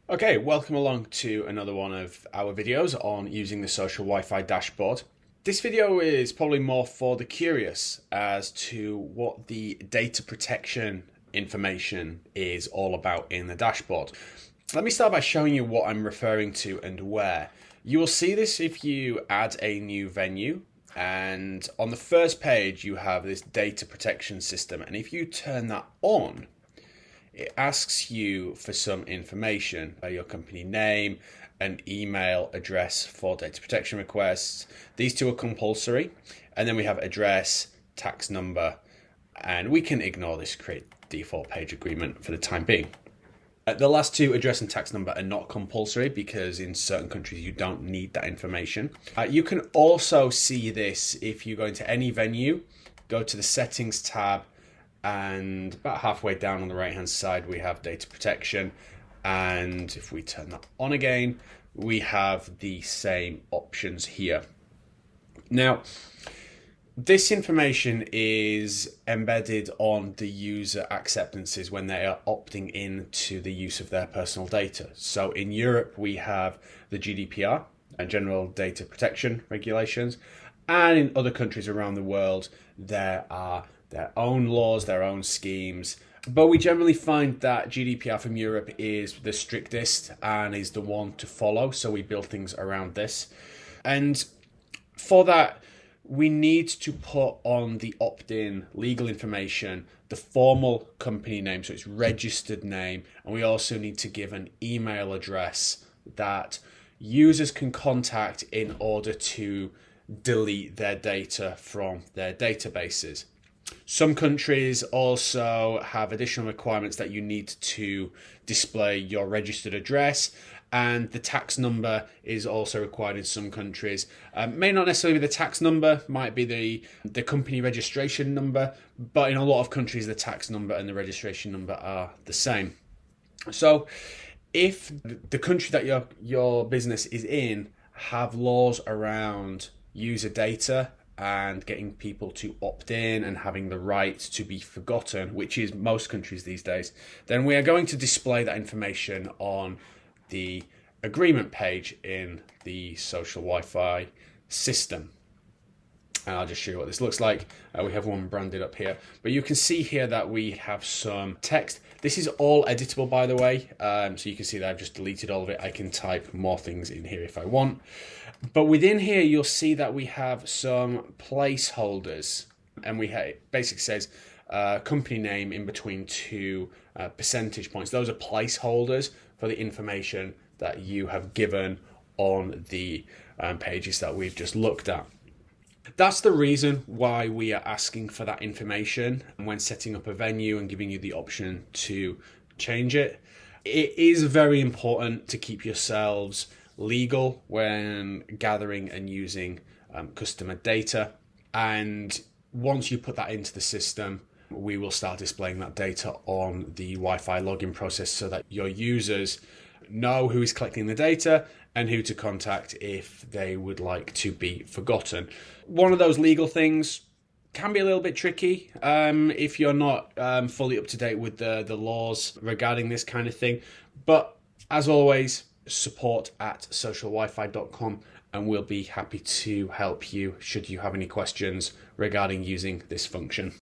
Okay, welcome along to another one of our videos on using the social Wi-Fi dashboard. This video is probably more for the curious as to what the data protection information is all about in the dashboard. Let me start by showing you what I'm referring to and where. You will see this if you add a new venue, and on the first page you have this data protection system, and if you turn that on, it asks you for some information, your company name, an email address for data protection requests. These two are compulsory. And then we have address, tax number, and we can ignore this create default page agreement for the time being. The last two, address and tax number, are not compulsory because in certain countries you don't need that information. You can also see this if you go into any venue, go to the settings tab, and about halfway down on the right hand side we have data protection, and if we turn that on again we have the same options here. Now this information is embedded on the user acceptances when they are opting in to the use of their personal data. So in Europe we have the GDPR and General Data Protection Regulations, and in other countries around the world there are their own laws, their own schemes. But we generally find that GDPR from Europe is the strictest and is the one to follow. So we build things around this. And for that, we need to put on the opt-in legal information, the formal company name, so it's registered name. And we also need to give an email address that users can contact in order to delete their data from their databases. Some countries also have additional requirements that you need to display your registered address, and the tax number is also required in some countries. May not necessarily be the tax number, might be the company registration number, but in a lot of countries the tax number and the registration number are the same. So if the country that your business is in have laws around user data and getting people to opt in and having the right to be forgotten, which is most countries these days, then we are going to display that information on the agreement page in the social Wi-Fi system. And I'll just show you what this looks like. We have one branded up here, but you can see here that we have some text. This is all editable, by the way, so you can see that I've just deleted all of it. I can type more things in here if I want. But within here, you'll see that we have some placeholders, and it basically says company name in between two percentage points. Those are placeholders for the information that you have given on the pages that we've just looked at. That's the reason why we are asking for that information when setting up a venue and giving you the option to change it. It is very important to keep yourselves legal when gathering and using customer data. And once you put that into the system, we will start displaying that data on the Wi-Fi login process so that your users know who is collecting the data and who to contact if they would like to be forgotten. One of those legal things can be a little bit tricky if you're not fully up to date with the laws regarding this kind of thing. But as always, support@socialwifi.com, and we'll be happy to help you should you have any questions regarding using this function.